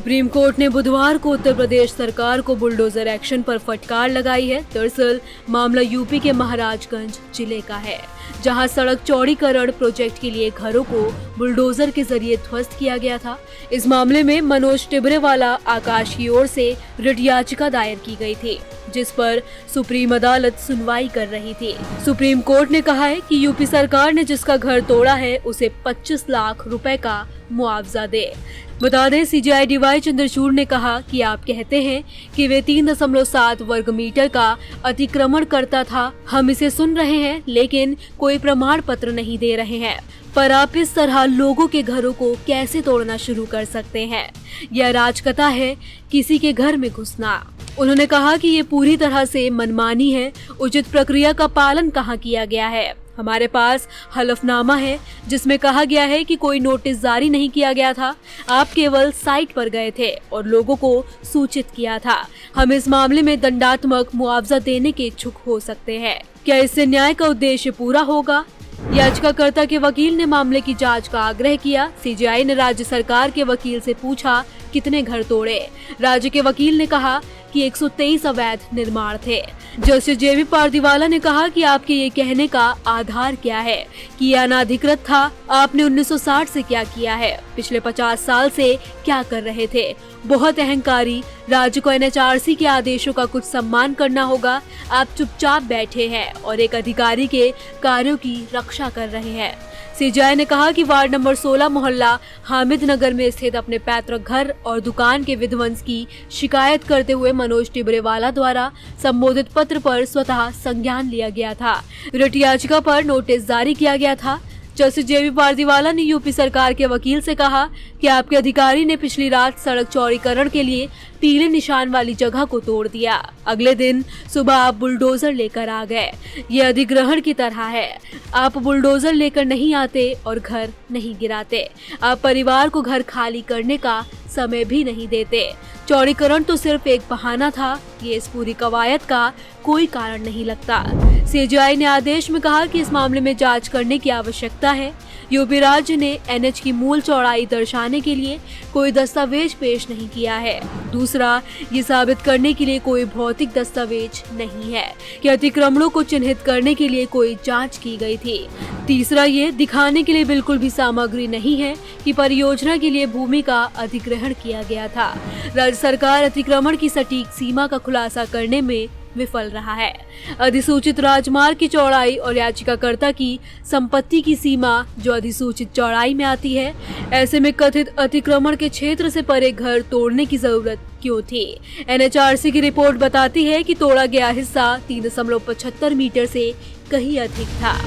Supreme court ने बुधवार को उत्तर प्रदेश सरकार को बुलडोजर एक्शन पर फटकार लगाई है। दरअसल मामला यूपी के महाराजगंज जिले का है, जहां सड़क चौड़ीकरण प्रोजेक्ट के लिए घरों को बुलडोजर के जरिए ध्वस्त किया गया था। इस मामले में मनोज टिबरेवाला आकाश की ओर से रिट याचिका दायर की गई थी, जिस पर सुप्रीम अदालत सुनवाई कर रही थी। सुप्रीम कोर्ट ने कहा है कि यूपी सरकार ने जिसका घर तोड़ा है उसे 25 लाख रुपए का मुआवजा दे। बता दें, सीजेआई डीवाई चंद्रचूड़ ने कहा कि आप कहते हैं कि वे 3.7 वर्ग मीटर का अतिक्रमण करता था। हम इसे सुन रहे हैं, लेकिन कोई प्रमाण पत्र नहीं दे रहे हैं। पर आप इस तरह लोगों के घरों को कैसे तोड़ना शुरू कर सकते हैं? यह राजकथा है, किसी के घर में घुसना। उन्होंने कहा कि ये पूरी तरह से मनमानी है। उचित प्रक्रिया का पालन कहाँ किया गया है? हमारे पास हलफनामा है जिसमें कहा गया है कि कोई नोटिस जारी नहीं किया गया था। आप केवल साइट पर गए थे और लोगों को सूचित किया था। हम इस मामले में दंडात्मक मुआवजा देने के इच्छुक हो सकते हैं। क्या इससे न्याय का उद्देश्य पूरा होगा? याचिकाकर्ता के वकील ने मामले की जांच का आग्रह किया। सीजेआई ने राज्य सरकार के वकील से पूछा कितने घर तोड़े। राज्य के वकील ने कहा कि 123 अवैध निर्माण थे। जस्टिस जेबी पारदीवाला ने कहा कि आपके ये कहने का आधार क्या है कि यह अनाधिकृत था? आपने 1960 से क्या किया है? पिछले 50 साल से क्या कर रहे थे? बहुत अहंकारी। राज्य को एनएचआरसी के आदेशों का कुछ सम्मान करना होगा। आप चुपचाप बैठे हैं और एक अधिकारी के कार्यों की रक्षा कर रहे हैं। सीजेआई ने कहा कि वार्ड नंबर 16 मोहल्ला हामिद नगर में स्थित अपने पैतृक घर और दुकान के विध्वंस की शिकायत करते हुए मनोज टिबरेवाला द्वारा संबोधित पत्र पर स्वतः संज्ञान लिया गया था। रिट याचिका पर नोटिस जारी किया गया था। जस्टिस जेबी पारदीवाला ने यूपी सरकार के वकील से कहा कि आपके अधिकारी ने पिछली रात सड़क चौड़ीकरण के लिए पीले निशान वाली जगह को तोड़ दिया। अगले दिन सुबह आप बुलडोजर लेकर आ गए। ये अधिग्रहण की तरह है। आप बुलडोजर लेकर नहीं आते और घर नहीं गिराते। आप परिवार को घर खाली करने का समय भी नहीं देते। चौड़ीकरण तो सिर्फ एक बहाना था। ये इस पूरी कवायद का कोई कारण नहीं लगता। सीजेआई ने आदेश में कहा कि इस मामले में जांच करने की आवश्यकता है। यूपी राज्य ने एनएच की मूल चौड़ाई दर्शाने के लिए कोई दस्तावेज पेश नहीं किया है। दूसरा, ये साबित करने के लिए कोई भौतिक दस्तावेज नहीं है कि अतिक्रमणों को चिन्हित करने के लिए कोई जांच की गई थी। तीसरा, ये दिखाने के लिए बिल्कुल भी सामग्री नहीं है कि परियोजना के लिए भूमि का अधिग्रहण किया गया था। राज्य सरकार अतिक्रमण की सटीक सीमा का खुलासा करने में विफल रहा है। अधिसूचित राजमार्ग की चौड़ाई और याचिकाकर्ता की संपत्ति की सीमा जो अधिसूचित चौड़ाई में आती है, ऐसे में कथित अतिक्रमण के क्षेत्र से परे घर तोड़ने की जरूरत क्यों थी? एनएचआरसी की रिपोर्ट बताती है कि तोड़ा गया हिस्सा 3.75 मीटर से कहीं अधिक था।